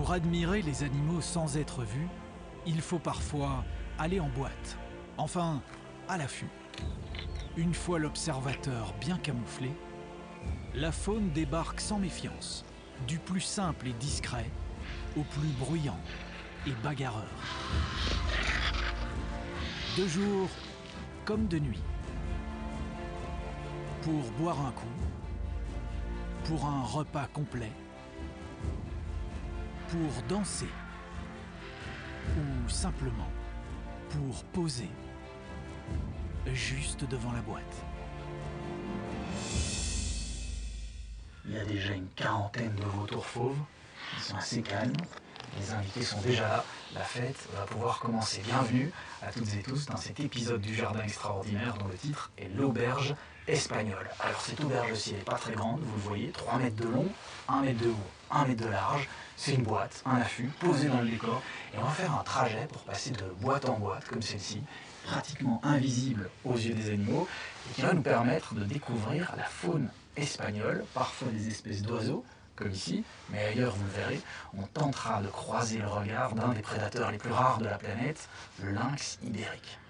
Pour admirer les animaux sans être vus, il faut parfois aller en boîte, enfin à l'affût. Une fois l'observateur bien camouflé, la faune débarque sans méfiance, du plus simple et discret au plus bruyant et bagarreur. De jour comme de nuit. Pour boire un coup, pour un repas complet, pour danser ou simplement pour poser juste devant la boîte. Il y a déjà une quarantaine de vautours fauves, ils sont assez calmes, les invités sont déjà là, la fête va pouvoir commencer. Bienvenue à toutes et tous dans cet épisode du Jardin Extraordinaire dont le titre est l'auberge espagnole. Alors cette auberge-ci, elle n'est pas très grande, vous le voyez, 3 mètres de long, 1 mètre de haut, 1 mètre de large. C'est une boîte, un affût, posé dans le décor. Et on va faire un trajet pour passer de boîte en boîte, comme celle-ci, pratiquement invisible aux yeux des animaux, et qui va nous permettre de découvrir la faune espagnole, parfois des espèces d'oiseaux, comme ici, mais ailleurs, vous le verrez, on tentera de croiser le regard d'un des prédateurs les plus rares de la planète, le lynx ibérique.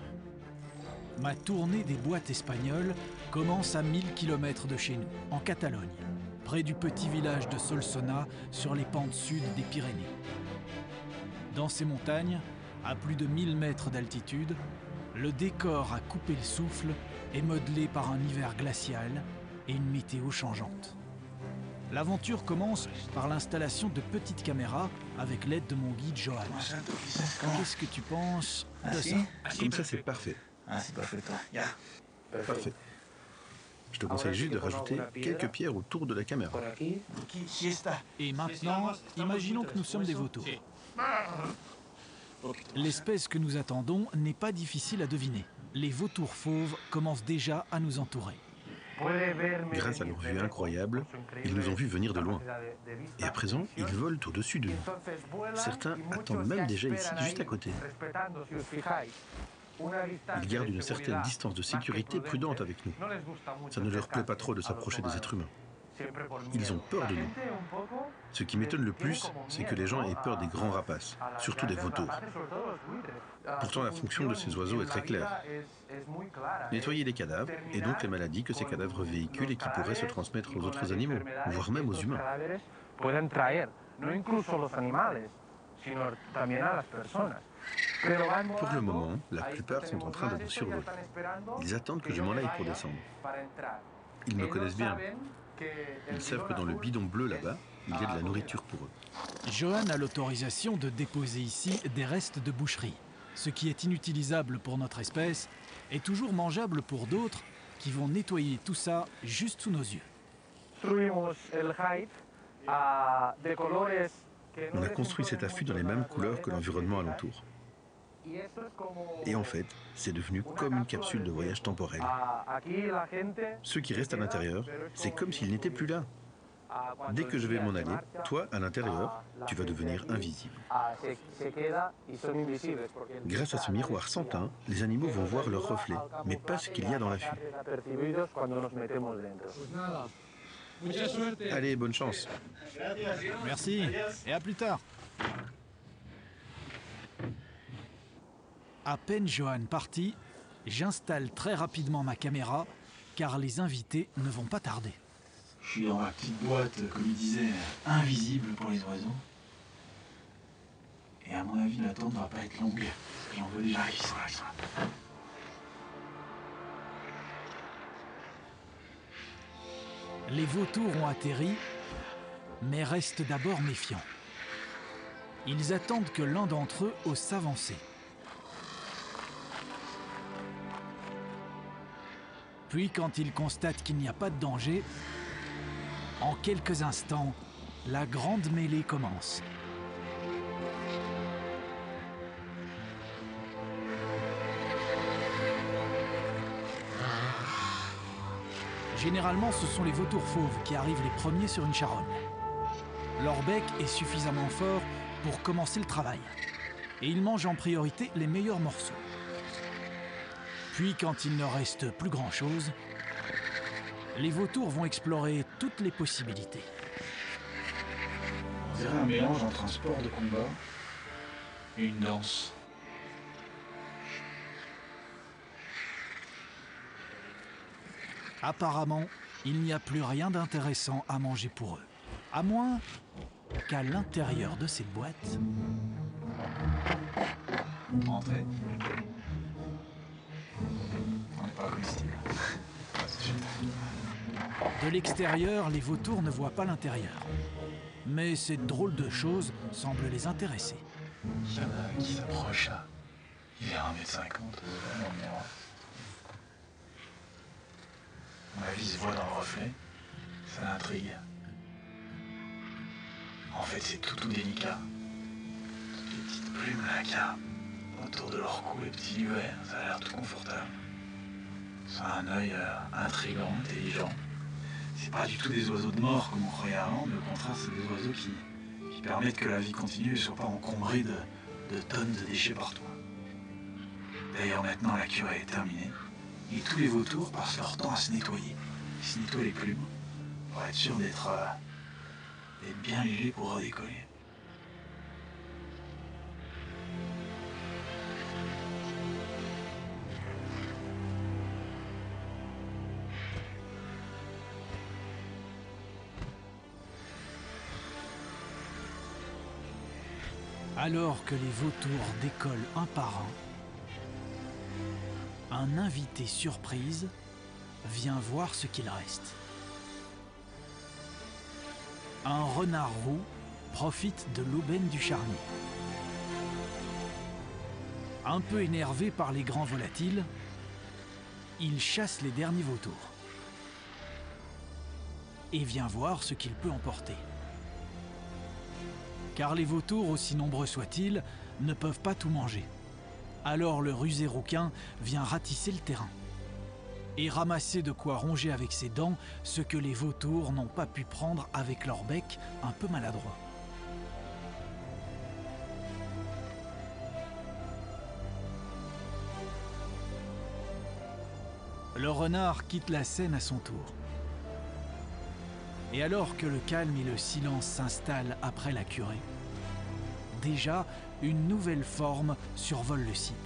Ma tournée des boîtes espagnoles commence à 1000 km de chez nous, en Catalogne, près du petit village de Solsona, sur les pentes sud des Pyrénées. Dans ces montagnes, à plus de 1000 mètres d'altitude, le décor à couper le souffle est modelé par un hiver glacial et une météo changeante. L'aventure commence par l'installation de petites caméras avec l'aide de mon guide Johan. Qu'est-ce que tu penses de ça? Comme ça, c'est parfait. C'est parfait. Parfait. Je te conseille juste de rajouter quelques pierres autour de la caméra. Et maintenant, imaginons que nous sommes des vautours. L'espèce que nous attendons n'est pas difficile à deviner. Les vautours fauves commencent déjà à nous entourer. Grâce à leur vue incroyable, ils nous ont vus venir de loin. Et à présent, ils volent au-dessus de nous. Certains attendent même déjà ici, juste à côté. Ils gardent une certaine distance de sécurité prudente avec nous. Ça ne leur plaît pas trop de s'approcher des êtres humains. Ils ont peur de nous. Ce qui m'étonne le plus, c'est que les gens aient peur des grands rapaces, surtout des vautours. Pourtant, la fonction de ces oiseaux est très claire. Nettoyer les cadavres, et donc les maladies que ces cadavres véhiculent et qui pourraient se transmettre aux autres animaux, voire même aux humains. Pour le moment, la plupart sont en train de nous survoler. Ils attendent que je m'en aille pour descendre. Ils me connaissent bien. Ils savent que dans le bidon bleu là-bas, il y a de la nourriture pour eux. Johan a l'autorisation de déposer ici des restes de boucherie. Ce qui est inutilisable pour notre espèce est toujours mangeable pour d'autres qui vont nettoyer tout ça juste sous nos yeux. On a construit cet affût dans les mêmes couleurs que l'environnement alentour. Et en fait, c'est devenu comme une capsule de voyage temporel. Ceux qui restent à l'intérieur, c'est comme s'ils n'étaient plus là. Dès que je vais m'en aller, toi, à l'intérieur, tu vas devenir invisible. Grâce à ce miroir sans teint, les animaux vont voir leur reflet, mais pas ce qu'il y a dans l'affût. Allez, bonne chance. Merci, et à plus tard. À peine Johan parti, j'installe très rapidement ma caméra, car les invités ne vont pas tarder. Je suis dans ma petite boîte, comme il disait, invisible pour les oiseaux. Et à mon avis, l'attente ne va pas être longue. J'en vois déjà, ils sont là. Les vautours ont atterri, mais restent d'abord méfiants. Ils attendent que l'un d'entre eux ose s'avancer. Puis, quand ils constatent qu'il n'y a pas de danger, en quelques instants, la grande mêlée commence. Généralement, ce sont les vautours fauves qui arrivent les premiers sur une charogne. Leur bec est suffisamment fort pour commencer le travail. Et ils mangent en priorité les meilleurs morceaux. Puis, quand il ne reste plus grand-chose, les vautours vont explorer toutes les possibilités. On dirait un mélange entre un sport de combat et une danse. Apparemment, il n'y a plus rien d'intéressant à manger pour eux. À moins qu'à l'intérieur de cette boîte... Entrez. On n'est pas comestible. De l'extérieur, les vautours ne voient pas l'intérieur. Mais cette drôle de chose semble les intéresser. Il y en a un qui s'approche là. Il est à 1,50 m. À mon avis, il se voit dans le reflet. Ça l'intrigue. En fait, c'est tout délicat. Toutes les petites plumes là qu'il y a autour de leur cou, les petits nuets, ça a l'air tout confortable. Ça a un œil intriguant, intelligent. C'est pas du tout des oiseaux de mort comme on croyait avant, mais au contraire, c'est des oiseaux qui permettent que la vie continue et ne soit pas encombrée de tonnes de déchets partout. D'ailleurs, maintenant, la cure est terminée. Et tous les vautours passent leur temps à se nettoyer. Ils se nettoient les plumes pour être sûrs d'être bien légers pour redécoller. Alors que les vautours décollent un par un invité surprise vient voir ce qu'il reste. Un renard roux profite de l'aubaine du charnier. Un peu énervé par les grands volatiles, il chasse les derniers vautours et vient voir ce qu'il peut emporter. Car les vautours, aussi nombreux soient-ils, ne peuvent pas tout manger. Alors le rusé rouquin vient ratisser le terrain et ramasser de quoi ronger avec ses dents ce que les vautours n'ont pas pu prendre avec leur bec un peu maladroit. Le renard quitte la scène à son tour. Et alors que le calme et le silence s'installent après la curée, déjà une nouvelle forme survole le site.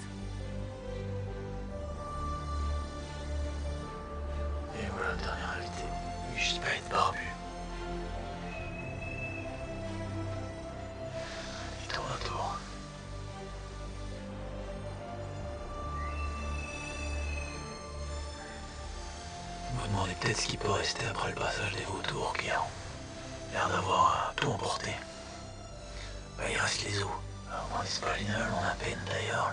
Et voilà le dernier invité, le gypaète barbu. Il tourne autour. Vous vous demandez peut-être ce qui peut rester après le passage des vautours qui ont l'air d'avoir tout emporté. Bah, il reste les os. Alors, en espagnol, on appelle d'ailleurs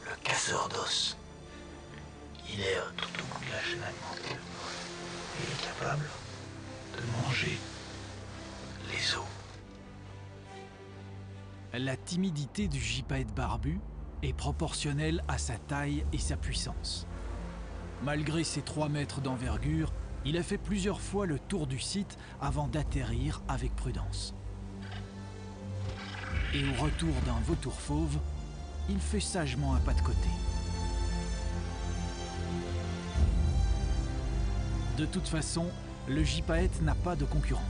le casseur d'os. Il est tout au bout de la chaîne alimentaire. Il est capable de manger les os. La timidité du gypaète barbu est proportionnelle à sa taille et sa puissance. Malgré ses 3 mètres d'envergure, il a fait plusieurs fois le tour du site avant d'atterrir avec prudence. Et au retour d'un vautour fauve, il fait sagement un pas de côté. De toute façon, le gypaète n'a pas de concurrent.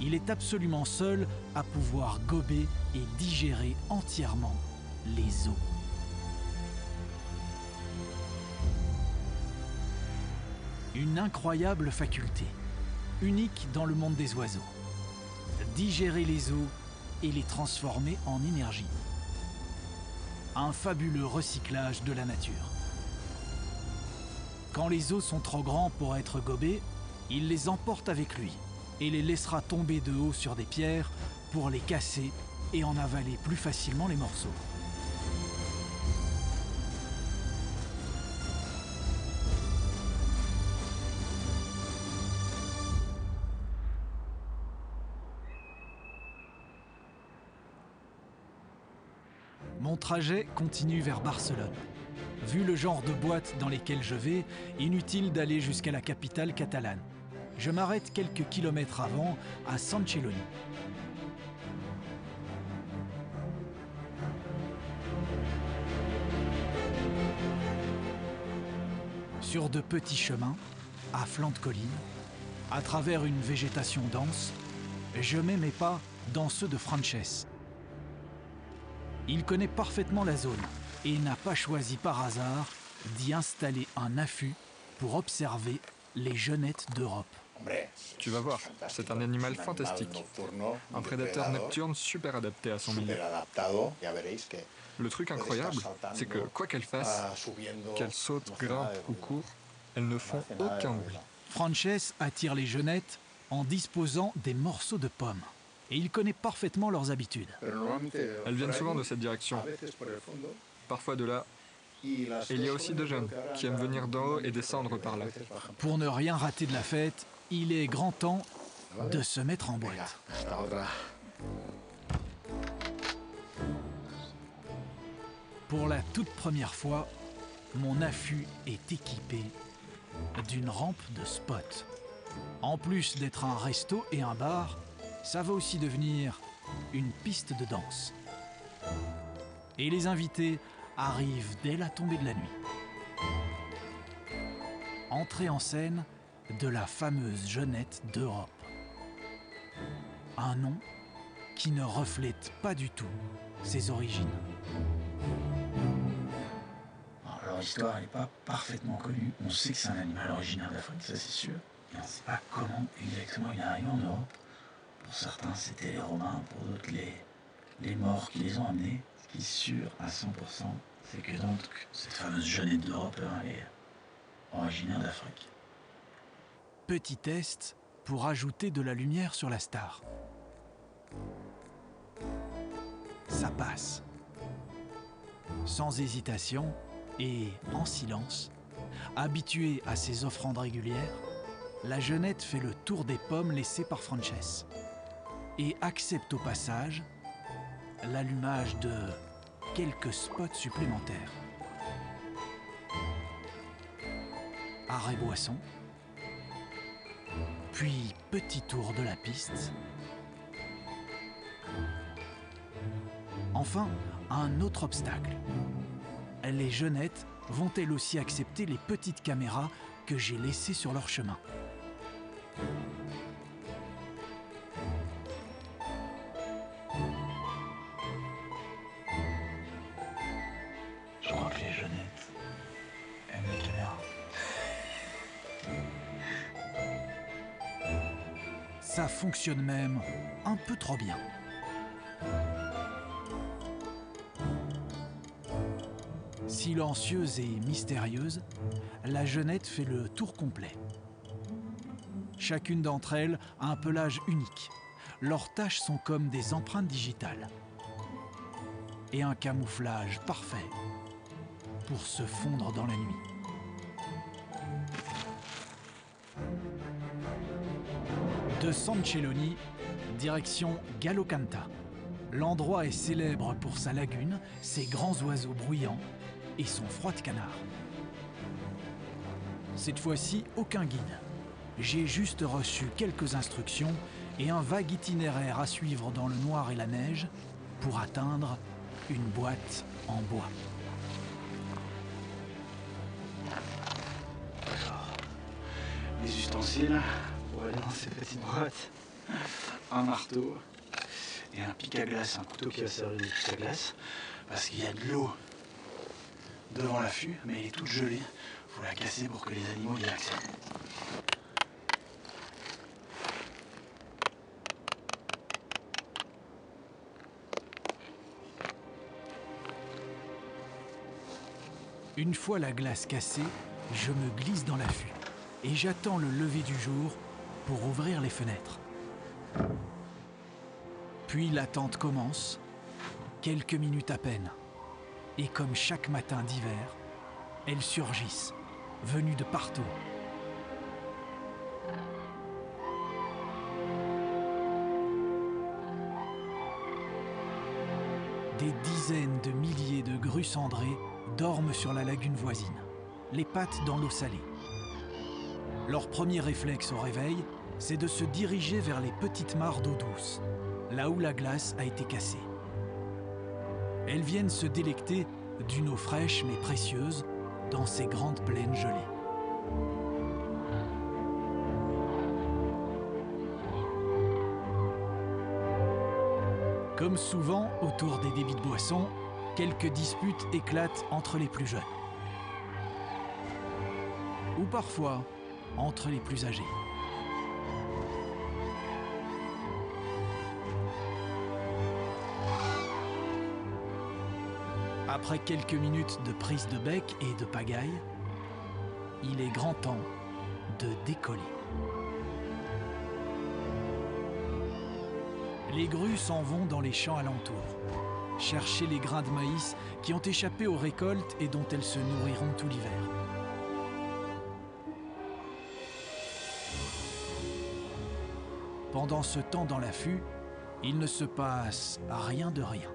Il est absolument seul à pouvoir gober et digérer entièrement les os. Une incroyable faculté, unique dans le monde des oiseaux. Digérer les os et les transformer en énergie. Un fabuleux recyclage de la nature. Quand les os sont trop grands pour être gobés, il les emporte avec lui et les laissera tomber de haut sur des pierres pour les casser et en avaler plus facilement les morceaux. Mon trajet continue vers Barcelone. Vu le genre de boîtes dans lesquelles je vais, inutile d'aller jusqu'à la capitale catalane. Je m'arrête quelques kilomètres avant, à Sant Celoni. Sur de petits chemins, à flanc de colline, à travers une végétation dense, je mets mes pas dans ceux de Frances. Il connaît parfaitement la zone et n'a pas choisi par hasard d'y installer un affût pour observer les genettes d'Europe. Tu vas voir, c'est un animal fantastique. Un prédateur nocturne super adapté à son milieu. Le truc incroyable, c'est que quoi qu'elle fasse, qu'elle saute, grimpe ou court, elles ne font aucun bruit. Frances attire les genettes en disposant des morceaux de pommes. Et il connaît parfaitement leurs habitudes. Elles viennent souvent de cette direction, parfois de là. Et il y a aussi de jeunes qui aiment venir d'en haut et descendre par là. Pour ne rien rater de la fête, il est grand temps de se mettre en boîte. Pour la toute première fois, mon affût est équipé d'une rampe de spot. En plus d'être un resto et un bar, ça va aussi devenir une piste de danse. Et les invités arrivent dès la tombée de la nuit. Entrée en scène de la fameuse jeunette d'Europe. Un nom qui ne reflète pas du tout ses origines. Alors l'histoire n'est pas parfaitement connue. On sait que c'est un animal originaire d'Afrique, ça c'est sûr. Et on ne sait pas comment exactement il est arrivé en Europe. Pour certains, c'était les Romains, pour d'autres, les morts qui les ont amenés. Ce qui est sûr à 100%, c'est que donc cette fameuse jeunette d'Europe est originaire d'Afrique. Petit test pour ajouter de la lumière sur la star. Ça passe. Sans hésitation et en silence, habituée à ses offrandes régulières, la jeunette fait le tour des pommes laissées par Frances et accepte au passage l'allumage de quelques spots supplémentaires. Arrêt boisson, puis petit tour de la piste. Enfin, un autre obstacle. Les jeunettes vont-elles aussi accepter les petites caméras que j'ai laissées sur leur chemin? Je crois que les jeunettes aiment les caméras. Ça fonctionne même un peu trop bien. Silencieuse et mystérieuse, la jeunette fait le tour complet. Chacune d'entre elles a un pelage unique. Leurs taches sont comme des empreintes digitales. Et un camouflage parfait pour se fondre dans la nuit. De Sancelloni, direction Gallo-Canta. L'endroit est célèbre pour sa lagune, ses grands oiseaux bruyants et son froid de canard. Cette fois-ci, aucun guide. J'ai juste reçu quelques instructions et un vague itinéraire à suivre dans le noir et la neige pour atteindre une boîte en bois. Alors, les ustensiles pour aller dans ces petites boîtes. Un marteau et un pic à glace, un couteau qui va servir de pic à glace, parce qu'il y a de l'eau devant l'affût, mais elle est toute gelée. Il faut la casser pour que les animaux y accèdent. Une fois la glace cassée, je me glisse dans l'affût et j'attends le lever du jour pour ouvrir les fenêtres. Puis l'attente commence, quelques minutes à peine. Et comme chaque matin d'hiver, elles surgissent, venues de partout. Des dizaines de milliers de grues cendrées dorment sur la lagune voisine, les pattes dans l'eau salée. Leur premier réflexe au réveil, c'est de se diriger vers les petites mares d'eau douce, là où la glace a été cassée. Elles viennent se délecter d'une eau fraîche mais précieuse dans ces grandes plaines gelées. Comme souvent autour des débits de boissons, quelques disputes éclatent entre les plus jeunes. Ou parfois entre les plus âgés. Après quelques minutes de prise de bec et de pagaille, il est grand temps de décoller. Les grues s'en vont dans les champs alentours, chercher les grains de maïs qui ont échappé aux récoltes et dont elles se nourriront tout l'hiver. Pendant ce temps dans l'affût, il ne se passe rien de rien,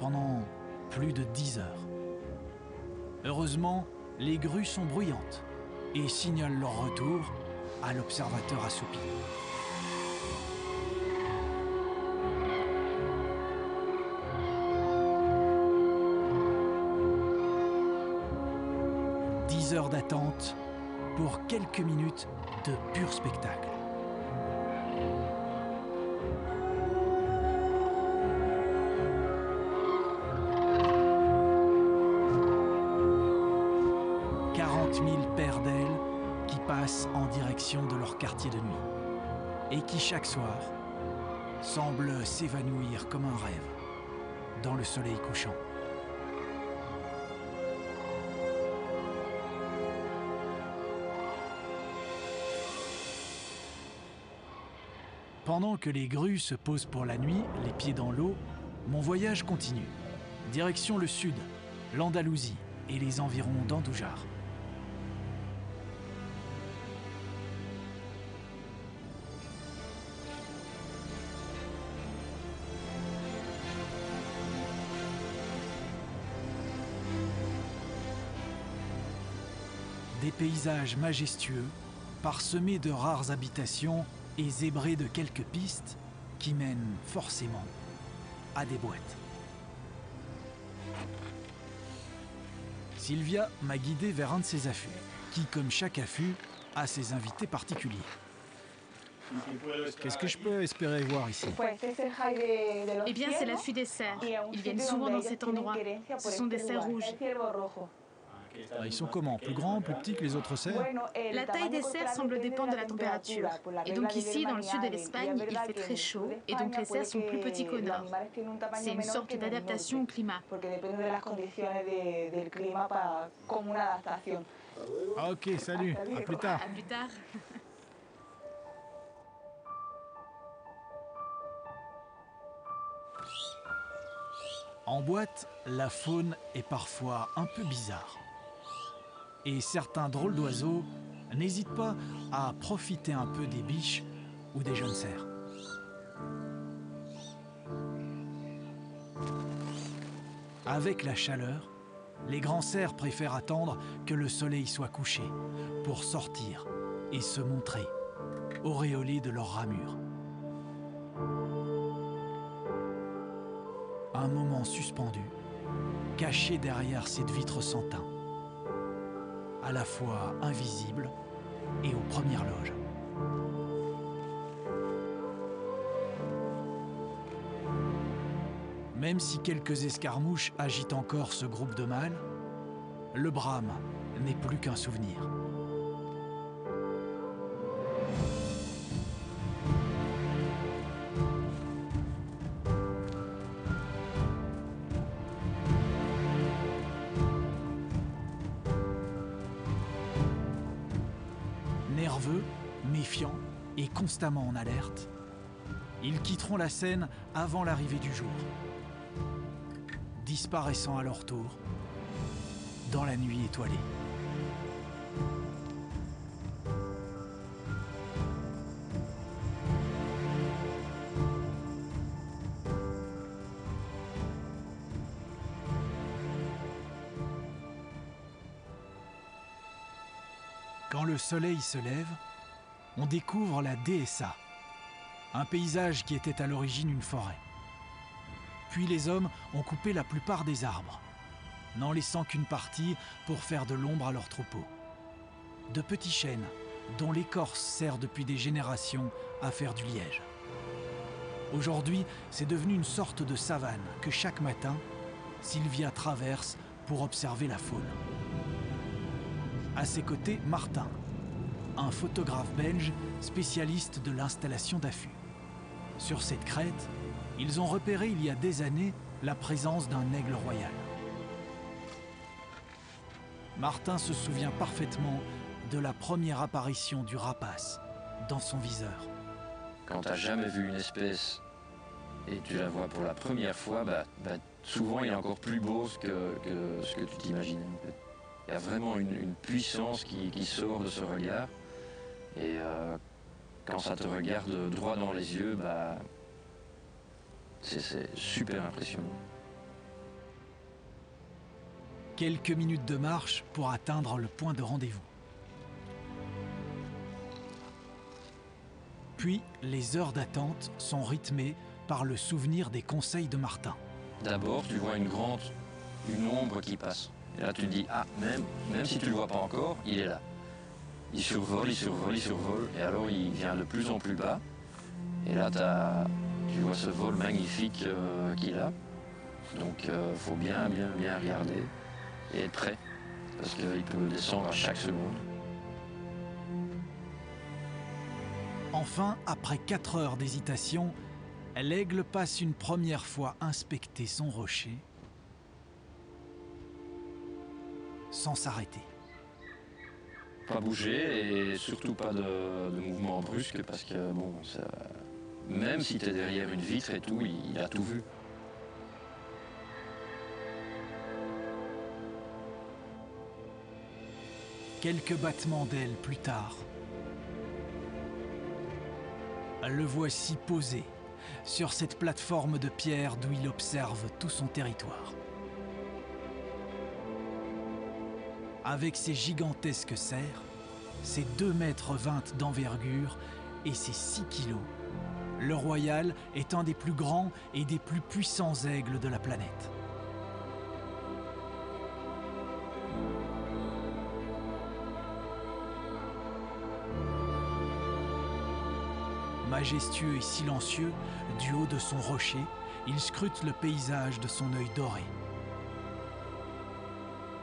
pendant plus de 10 heures. Heureusement, les grues sont bruyantes et signalent leur retour à l'observateur assoupi. Heures d'attente pour quelques minutes de pur spectacle. « 40 000 paires d'ailes qui passent en direction de leur quartier de nuit et qui chaque soir semblent s'évanouir comme un rêve dans le soleil couchant. Pendant que les grues se posent pour la nuit, les pieds dans l'eau, mon voyage continue. Direction le sud, l'Andalousie et les environs d'Andújar. Des paysages majestueux, parsemés de rares habitations et zébrés de quelques pistes qui mènent forcément à des boîtes. Sylvia m'a guidé vers un de ces affûts, qui, comme chaque affût, a ses invités particuliers. Qu'est-ce que je peux espérer voir ici? Eh bien, c'est l'affût des cerfs. Ils viennent souvent dans cet endroit. Ce sont des cerfs rouges. Ils sont comment? Plus grands, plus petits que les autres cerfs? La taille des cerfs semble dépendre de la température. Et donc ici, dans le sud de l'Espagne, il fait très chaud, et donc les cerfs sont plus petits qu'au nord. C'est une sorte d'adaptation au climat. Ok, salut, à plus tard. À plus tard. En boîte, la faune est parfois un peu bizarre. Et certains drôles d'oiseaux n'hésitent pas à profiter un peu des biches ou des jeunes cerfs. Avec la chaleur, les grands cerfs préfèrent attendre que le soleil soit couché pour sortir et se montrer, auréolés de leurs ramures. Un moment suspendu, caché derrière cette vitre sans teint, à la fois invisible et aux premières loges. Même si quelques escarmouches agitent encore ce groupe de mâles, le brame n'est plus qu'un souvenir. Nerveux, méfiants et constamment en alerte, ils quitteront la scène avant l'arrivée du jour, disparaissant à leur tour dans la nuit étoilée. Quand le soleil se lève, on découvre la Dehesa, un paysage qui était à l'origine une forêt. Puis les hommes ont coupé la plupart des arbres, n'en laissant qu'une partie pour faire de l'ombre à leurs troupeaux. De petits chênes dont l'écorce sert depuis des générations à faire du liège. Aujourd'hui, c'est devenu une sorte de savane que chaque matin, Sylvia traverse pour observer la faune. À ses côtés, Martin, un photographe belge spécialiste de l'installation d'affûts. Sur cette crête, ils ont repéré il y a des années la présence d'un aigle royal. Martin se souvient parfaitement de la première apparition du rapace dans son viseur. Quand tu n'as jamais vu une espèce et tu la vois pour la première fois, souvent il est encore plus beau que ce que tu t'imaginais. En fait. Il y a vraiment une puissance qui sort de ce regard. Et quand ça te regarde droit dans les yeux, c'est super impressionnant. Quelques minutes de marche pour atteindre le point de rendez-vous. Puis, les heures d'attente sont rythmées par le souvenir des conseils de Martin. D'abord, tu vois une ombre qui passe. Et là, tu te dis, même si tu ne le vois pas encore, il est là. Il survole, il survole, il survole, et alors il vient de plus en plus bas. Et là, tu vois ce vol magnifique qu'il a. Donc, il faut bien regarder et être prêt, parce qu'il peut descendre à chaque seconde. Enfin, après 4 heures d'hésitation, l'aigle passe une première fois inspecter son rocher sans s'arrêter. Pas bouger et surtout pas de mouvement brusque parce que même si tu es derrière une vitre et tout, il a tout vu. Quelques battements d'ailes plus tard, le voici posé sur cette plateforme de pierre d'où il observe tout son territoire. Avec ses gigantesques serres, ses 2,20 m d'envergure et ses 6 kg, le Royal est un des plus grands et des plus puissants aigles de la planète. Majestueux et silencieux, du haut de son rocher, il scrute le paysage de son œil doré,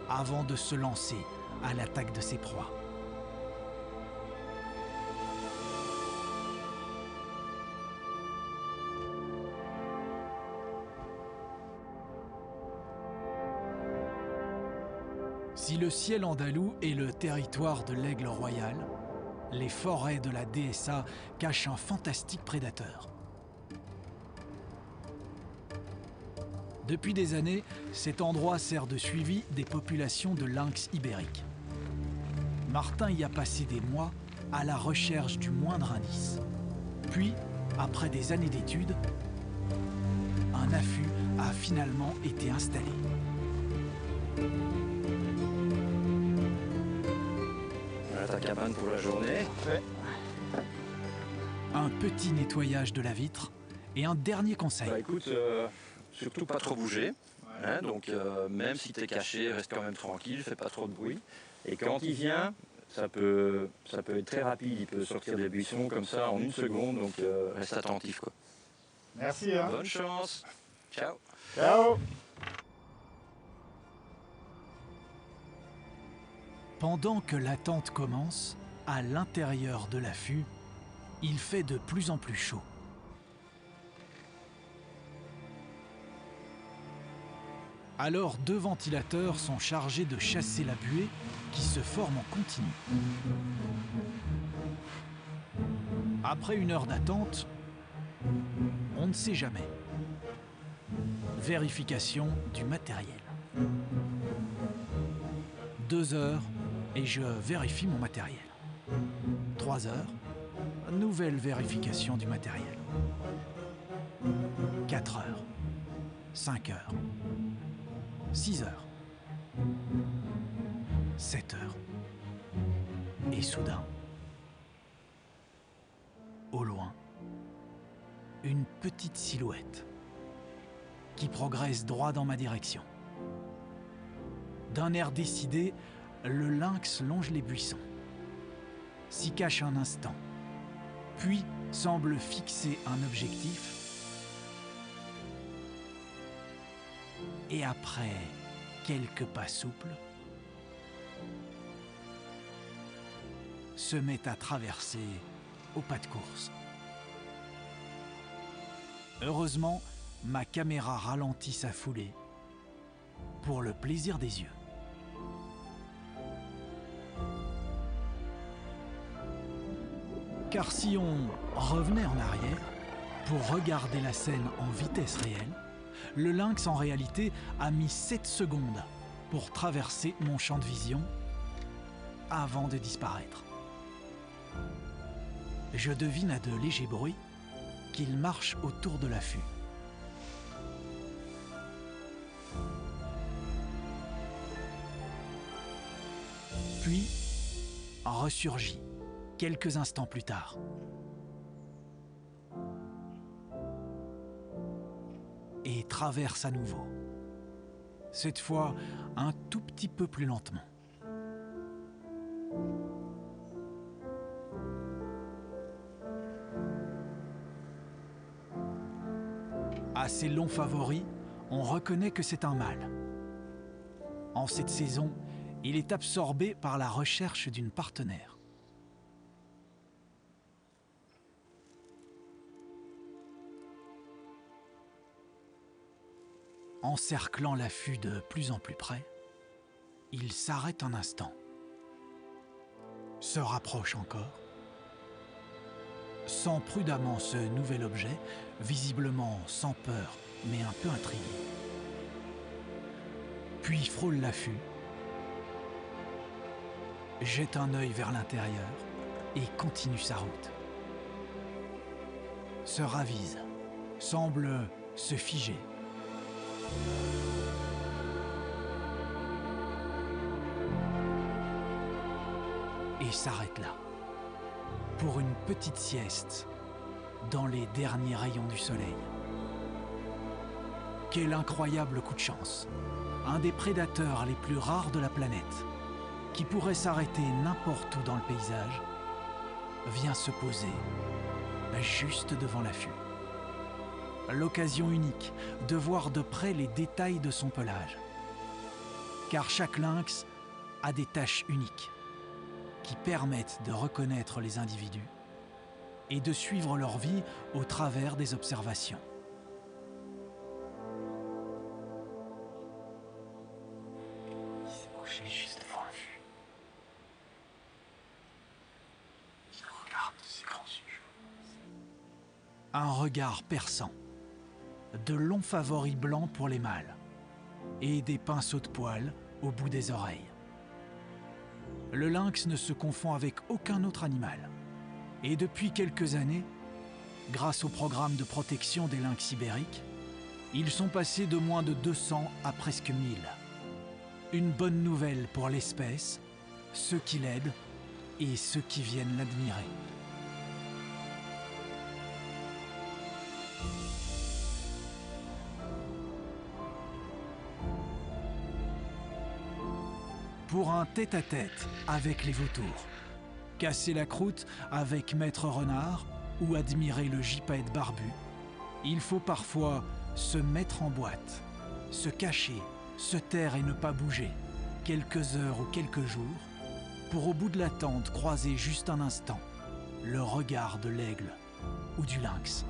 avant de se lancer à l'attaque de ses proies. Si le ciel andalou est le territoire de l'aigle royal, les forêts de la DSA cachent un fantastique prédateur. Depuis des années, cet endroit sert de suivi des populations de lynx ibériques. Martin y a passé des mois à la recherche du moindre indice. Puis, après des années d'études, un affût a finalement été installé. Ta cabane pour la journée. Ouais. Un petit nettoyage de la vitre et un dernier conseil. Écoute, surtout pas trop bouger. Hein, donc même si tu es caché, reste quand même tranquille, fais pas trop de bruit. Et quand il vient, ça peut être très rapide, il peut sortir des buissons comme ça en 1 seconde, donc reste attentif quoi. Merci. Hein. Bonne chance. Ciao. Ciao. Pendant que l'attente commence, à l'intérieur de l'affût, il fait de plus en plus chaud. Alors 2 ventilateurs sont chargés de chasser la buée qui se forme en continu. Après 1 heure d'attente, on ne sait jamais. Vérification du matériel. 2 heures et je vérifie mon matériel. 3 heures, nouvelle vérification du matériel. 4 heures, 5 heures, 6 heures, 7 heures. Et soudain, au loin, une petite silhouette qui progresse droit dans ma direction. D'un air décidé, le lynx longe les buissons, s'y cache un instant, puis semble fixer un objectif et après quelques pas souples, se met à traverser au pas de course. Heureusement, ma caméra ralentit sa foulée pour le plaisir des yeux. Car si on revenait en arrière pour regarder la scène en vitesse réelle, le lynx en réalité a mis 7 secondes pour traverser mon champ de vision avant de disparaître. Je devine à de légers bruits qu'il marche autour de l'affût. Puis ressurgit quelques instants plus tard. Et traverse à nouveau. Cette fois, un tout petit peu plus lentement. À ses longs favoris, on reconnaît que c'est un mâle. En cette saison, il est absorbé par la recherche d'une partenaire. Encerclant l'affût de plus en plus près, il s'arrête un instant, se rapproche encore, sent prudemment ce nouvel objet, visiblement sans peur mais un peu intrigué. Puis frôle l'affût, jette un œil vers l'intérieur et continue sa route. Se ravise, semble se figer. Et s'arrête là, pour une petite sieste dans les derniers rayons du soleil. Quel incroyable coup de chance! Un des prédateurs les plus rares de la planète, qui pourrait s'arrêter n'importe où dans le paysage, vient se poser juste devant l'affût. L'occasion unique de voir de près les détails de son pelage. Car chaque lynx a des taches uniques qui permettent de reconnaître les individus et de suivre leur vie au travers des observations. Il s'est couché juste devant l'affût. Il regarde ses grands yeux. Un regard perçant, de longs favoris blancs pour les mâles et des pinceaux de poils au bout des oreilles. Le lynx ne se confond avec aucun autre animal. Et depuis quelques années, grâce au programme de protection des lynx ibériques, ils sont passés de moins de 200 à presque 1000. Une bonne nouvelle pour l'espèce, ceux qui l'aident et ceux qui viennent l'admirer. Pour un tête-à-tête avec les vautours, casser la croûte avec Maître Renard ou admirer le gypaète barbu, il faut parfois se mettre en boîte, se cacher, se taire et ne pas bouger, quelques heures ou quelques jours, pour au bout de la tente croiser juste un instant le regard de l'aigle ou du lynx.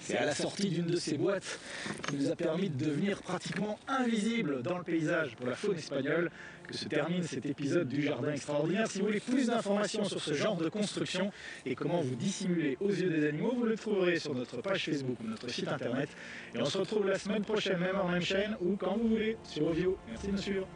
C'est à la sortie d'une de ces boîtes qui nous a permis de devenir pratiquement invisible dans le paysage pour la faune espagnole que se termine cet épisode du Jardin Extraordinaire. Si vous voulez plus d'informations sur ce genre de construction et comment vous dissimuler aux yeux des animaux, vous le trouverez sur notre page Facebook ou notre site internet. Et on se retrouve la semaine prochaine, même heure, même chaîne, ou quand vous voulez, sur Ovio. Merci de nous suivre.